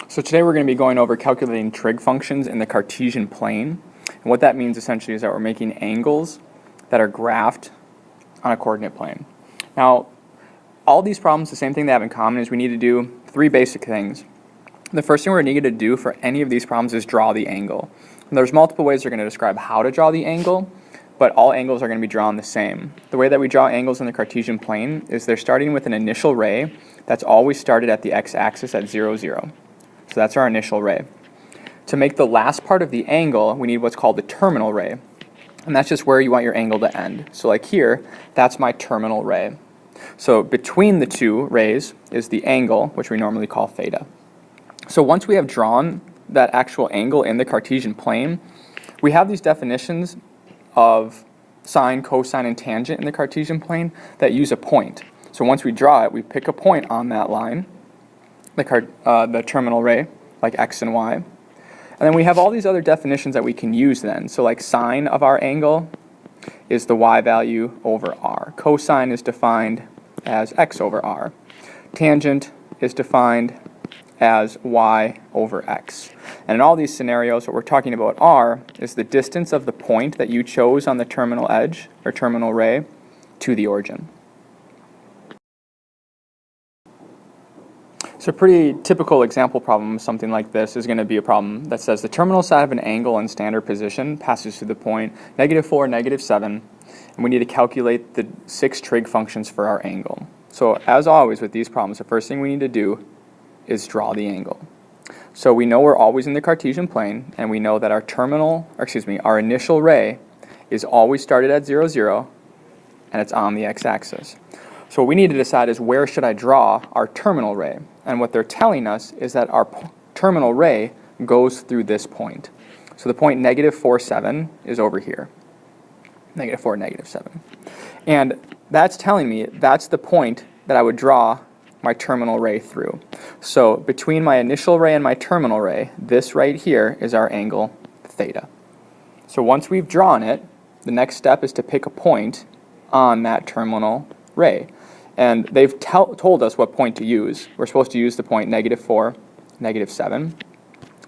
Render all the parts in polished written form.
So today we're going to be going over calculating trig functions in the Cartesian plane. And what that means essentially is that we're making angles that are graphed on a coordinate plane. Now, all these problems, the same thing they have in common is we need to do three basic things. The first thing we're going to need to do for any of these problems is draw the angle. And there's multiple ways we're going to describe how to draw the angle, but all angles are going to be drawn the same. The way that we draw angles in the Cartesian plane is they're starting with an initial ray that's always started at the x-axis at 0, 0. So that's our initial ray. To make the last part of the angle, we need what's called the terminal ray. And that's just where you want your angle to end. So like here, that's my terminal ray. So between the two rays is the angle, which we normally call theta. So once we have drawn that actual angle in the Cartesian plane, we have these definitions of sine, cosine, and tangent in the Cartesian plane that use a point. So once we draw it, we pick a point on that line, the terminal ray, like x and y. And then we have all these other definitions that we can use then. So like sine of our angle is the y value over r. Cosine is defined as x over r. Tangent is defined as y over x. And in all these scenarios, what we're talking about r is the distance of the point that you chose on the terminal edge, or terminal ray, to the origin. So a pretty typical example problem, something like this, is going to be a problem that says the terminal side of an angle in standard position passes through the point -4, -7, and we need to calculate the 6 trig functions for our angle. So as always with these problems, the first thing we need to do is draw the angle. So we know we're always in the Cartesian plane, and we know that our initial ray is always started at 0, 0, and it's on the x-axis. So what we need to decide is where should I draw our terminal ray? And what they're telling us is that our terminal ray goes through this point. So the point -4, 7 is over here. -4, -7. And that's telling me that's the point that I would draw my terminal ray through. So between my initial ray and my terminal ray, this right here is our angle theta. So once we've drawn it, the next step is to pick a point on that terminal ray. And they've told us what point to use. We're supposed to use the point -4, -7.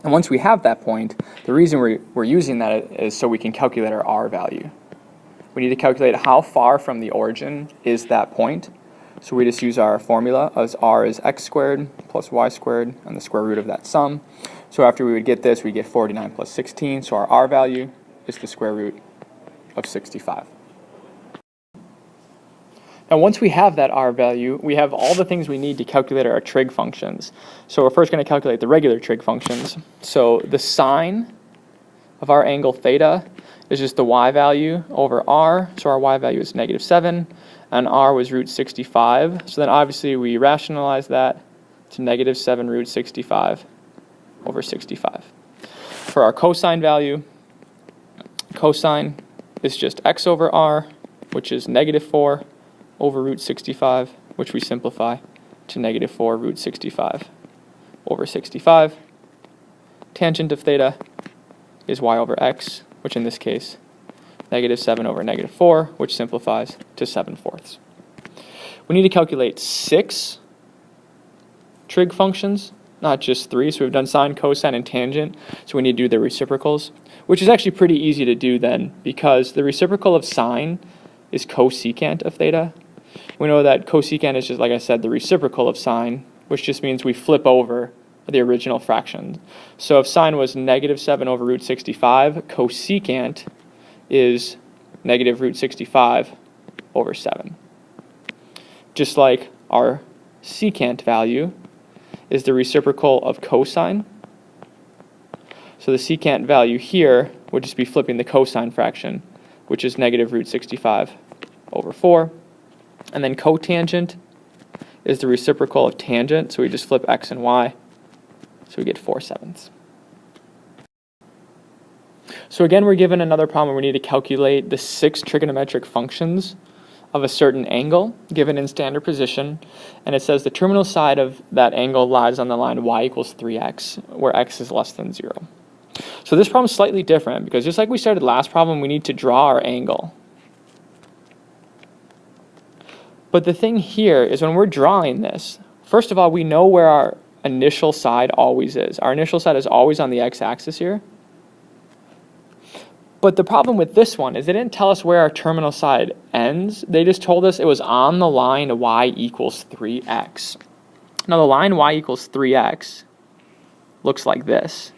And once we have that point, the reason we're using that is so we can calculate our r value. We need to calculate how far from the origin is that point. So we just use our formula as r is x squared plus y squared and the square root of that sum. So after we would get this, we get 49 plus 16. So our r value is the square root of 65. Now once we have that r value, we have all the things we need to calculate our trig functions. So we're first going to calculate the regular trig functions. So the sine of our angle theta is just the y value over r. So our y value is -7, and r was root 65. So then obviously we rationalize that to -7 root 65 over 65. For our cosine value, cosine is just x over r, which is -4 over root 65, which we simplify to -4 root 65 over 65. Tangent of theta is y over x, which in this case, -7 over -4, which simplifies to 7/4. We need to calculate 6 trig functions, not just 3. So we've done sine, cosine, and tangent, so we need to do the reciprocals, which is actually pretty easy to do then, because the reciprocal of sine is cosecant of theta. We know that cosecant is just, like I said, the reciprocal of sine, which just means we flip over the original fraction. So if sine was -7 over root 65, cosecant is -root 65 over 7. Just like our secant value is the reciprocal of cosine. So the secant value here would just be flipping the cosine fraction, which is -root 65 over 4. And then cotangent is the reciprocal of tangent, so we just flip x and y, so we get 4/7. So again, we're given another problem where we need to calculate the 6 trigonometric functions of a certain angle given in standard position, and it says the terminal side of that angle lies on the line y equals 3x, where x is less than 0. So this problem is slightly different because just like we started last problem, we need to draw our angle. But the thing here is when we're drawing this, first of all, we know where our initial side always is. Our initial side is always on the x-axis here. But the problem with this one is they didn't tell us where our terminal side ends. They just told us it was on the line y equals 3x. Now the line y equals 3x looks like this.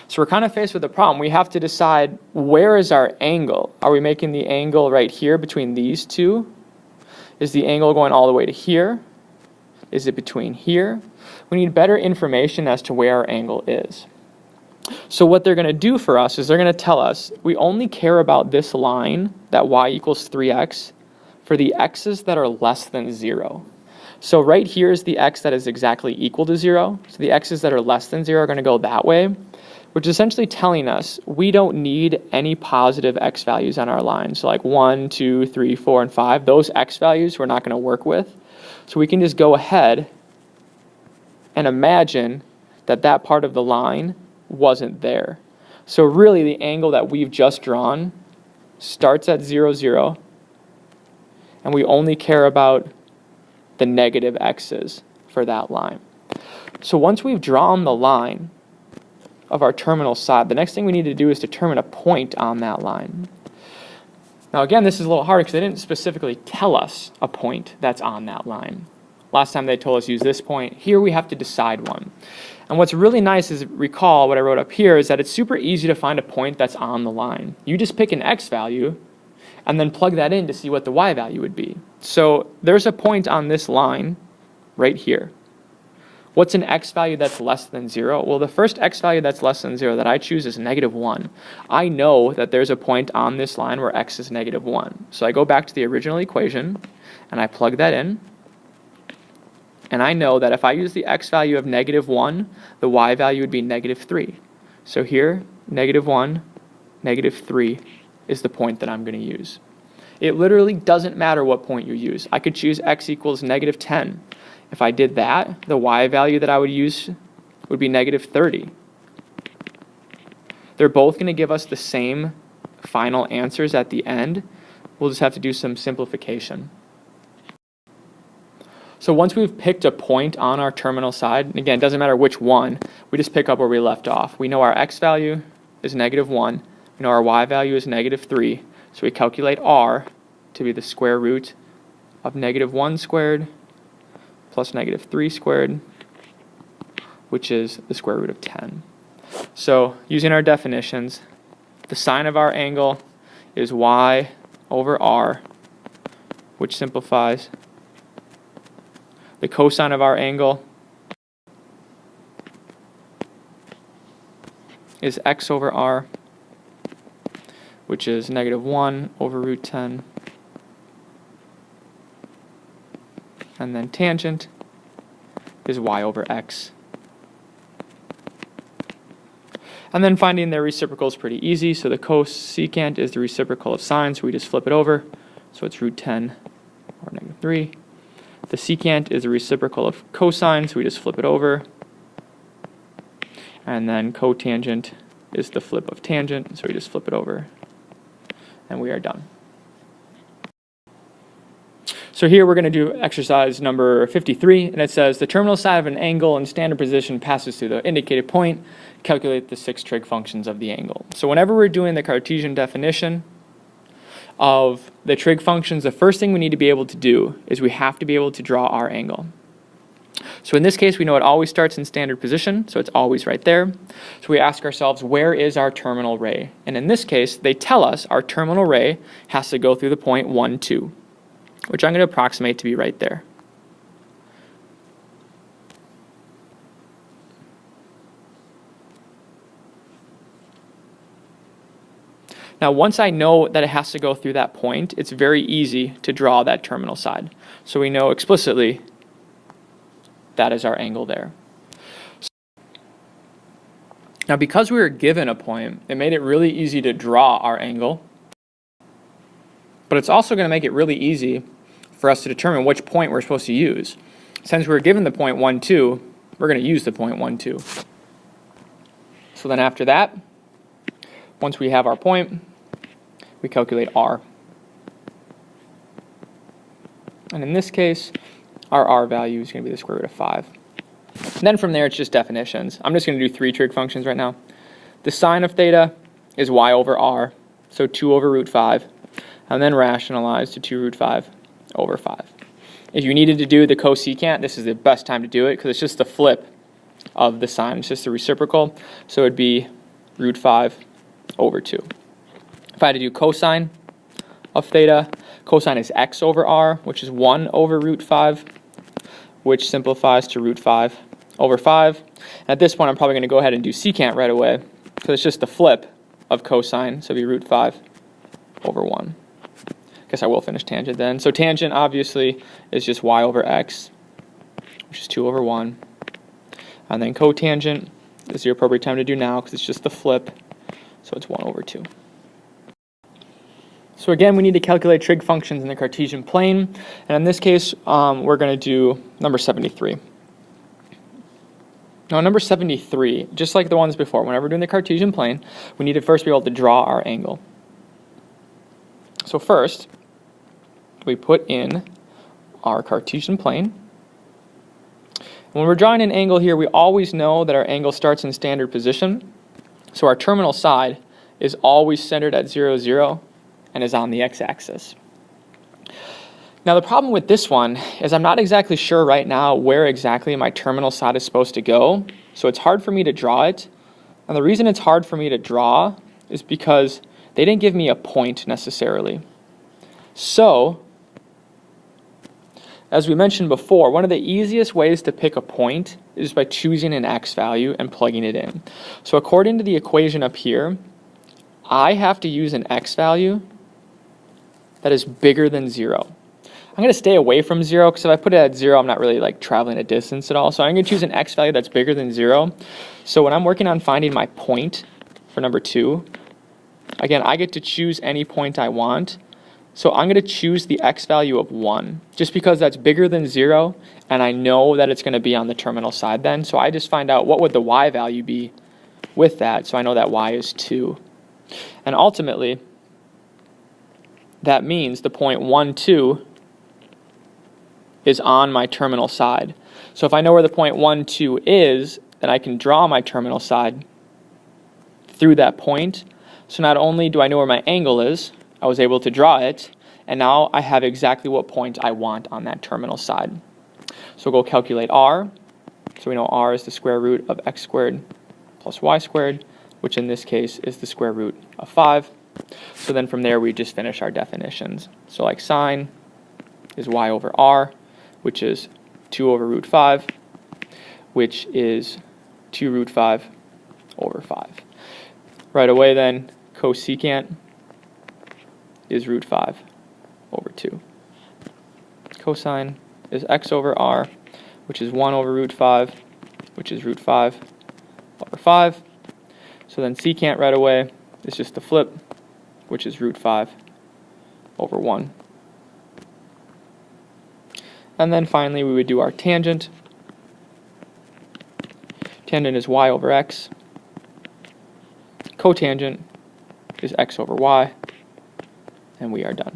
So we're kind of faced with a problem. We have to decide, where is our angle? Are we making the angle right here between these two? Is the angle going all the way to here? Is it between here? We need better information as to where our angle is. So what they're going to do for us is they're going to tell us we only care about this line, that y equals 3x, for the x's that are less than 0. So right here is the x that is exactly equal to 0. So the x's that are less than 0 are going to go that way, which is essentially telling us we don't need any positive x values on our line. So like 1, 2, 3, 4, and 5, those x values we're not going to work with. So we can just go ahead and imagine that that part of the line wasn't there. So really the angle that we've just drawn starts at 0, 0, and we only care about the negative x's for that line. So once we've drawn the line of our terminal side, the next thing we need to do is determine a point on that line. Now again, this is a little harder because they didn't specifically tell us a point that's on that line. Last time they told us use this point. Here we have to decide one. And what's really nice is, recall what I wrote up here, is that it's super easy to find a point that's on the line. You just pick an x value and then plug that in to see what the y value would be. So there's a point on this line right here. What's an x value that's less than 0? Well, the first x value that's less than 0 that I choose is -1. I know that there's a point on this line where x is -1. So I go back to the original equation and I plug that in. And I know that if I use the x value of -1, the y value would be -3. So here, -1, -3 is the point that I'm going to use. It literally doesn't matter what point you use. I could choose x equals -10. If I did that, the y value that I would use would be -30. They're both going to give us the same final answers at the end. We'll just have to do some simplification. So once we've picked a point on our terminal side, and again, it doesn't matter which one, we just pick up where we left off. We know our x value is -1. We know our y value is -3. So we calculate r to be the square root of -1 squared plus -3 squared, which is the square root of 10. So using our definitions, the sine of our angle is y over r, which simplifies. The cosine of our angle is x over r, which is -1 over root 10. And then tangent is y over x. And then finding their reciprocal is pretty easy. So the cosecant is the reciprocal of sine, so we just flip it over. So it's root 10 or -3. The secant is the reciprocal of cosine, so we just flip it over. And then cotangent is the flip of tangent, so we just flip it over. And we are done. So here we're going to do exercise number 53, and it says the terminal side of an angle in standard position passes through the indicated point. Calculate the 6 trig functions of the angle. So whenever we're doing the Cartesian definition of the trig functions, the first thing we need to be able to do is we have to be able to draw our angle. So in this case, we know it always starts in standard position, so it's always right there. So we ask ourselves, where is our terminal ray? And in this case, they tell us our terminal ray has to go through the point 1, 2, which I'm going to approximate to be right there. Now, once I know that it has to go through that point, it's very easy to draw that terminal side. So we know explicitly that is our angle there. Now, because we were given a point, it made it really easy to draw our angle. But it's also going to make it really easy for us to determine which point we're supposed to use. Since we're given the point 1, 2, we're going to use the point 1, 2. So then after that, once we have our point, we calculate r. And in this case, our r value is going to be the square root of 5. And then from there, it's just definitions. I'm just going to do 3 trig functions right now. The sine of theta is y over r, so 2 over root 5, and then rationalize to 2 root 5 over 5. If you needed to do the cosecant, this is the best time to do it because it's just the flip of the sine. It's just the reciprocal, so it would be root 5 over 2. If I had to do cosine of theta, cosine is x over r, which is 1 over root 5, which simplifies to root 5 over 5. And at this point, I'm probably going to go ahead and do secant right away, because it's just the flip of cosine, so it'll be root 5 over 1. Guess I will finish tangent then. So tangent, obviously, is just y over x, which is 2 over 1. And then cotangent is the appropriate time to do now, because it's just the flip, so it's 1 over 2. So again, we need to calculate trig functions in the Cartesian plane, and in this case, we're going to do number 73. Now, number 73, just like the ones before, whenever we're doing the Cartesian plane, we need to first be able to draw our angle. So first, we put in our Cartesian plane. When we're drawing an angle here, we always know that our angle starts in standard position. So our terminal side is always centered at 0, 0, and is on the x-axis. Now the problem with this one is I'm not exactly sure right now where exactly my terminal side is supposed to go, so it's hard for me to draw it. And the reason it's hard for me to draw is because they didn't give me a point necessarily. So, as we mentioned before, one of the easiest ways to pick a point is by choosing an x value and plugging it in. So according to the equation up here, I have to use an x value that is bigger than 0. I'm going to stay away from 0 because if I put it at 0, I'm not really like traveling a distance at all. So I'm going to choose an x value that's bigger than 0. So when I'm working on finding my point for number 2, again, I get to choose any point I want. So I'm going to choose the x value of 1 just because that's bigger than 0 and I know that it's going to be on the terminal side then. So I just find out what would the y value be with that. So I know that y is 2. And ultimately, that means the point 1, 2 is on my terminal side. So if I know where the point 1, 2 is, then I can draw my terminal side through that point. So not only do I know where my angle is, I was able to draw it, and now I have exactly what point I want on that terminal side. So we'll go calculate r. So we know r is the square root of x squared plus y squared, which in this case is the square root of 5. So then from there we just finish our definitions. So like sine is y over r, which is 2 over root 5, which is 2 root 5 over 5. Right away then, cosecant is root 5 over 2. Cosine is x over r, which is 1 over root 5, which is root 5 over 5. So then secant right away is just the flip, which is root 5 over 1. And then finally we would do our tangent. Tangent is y over x. Cotangent is x over y. And we are done.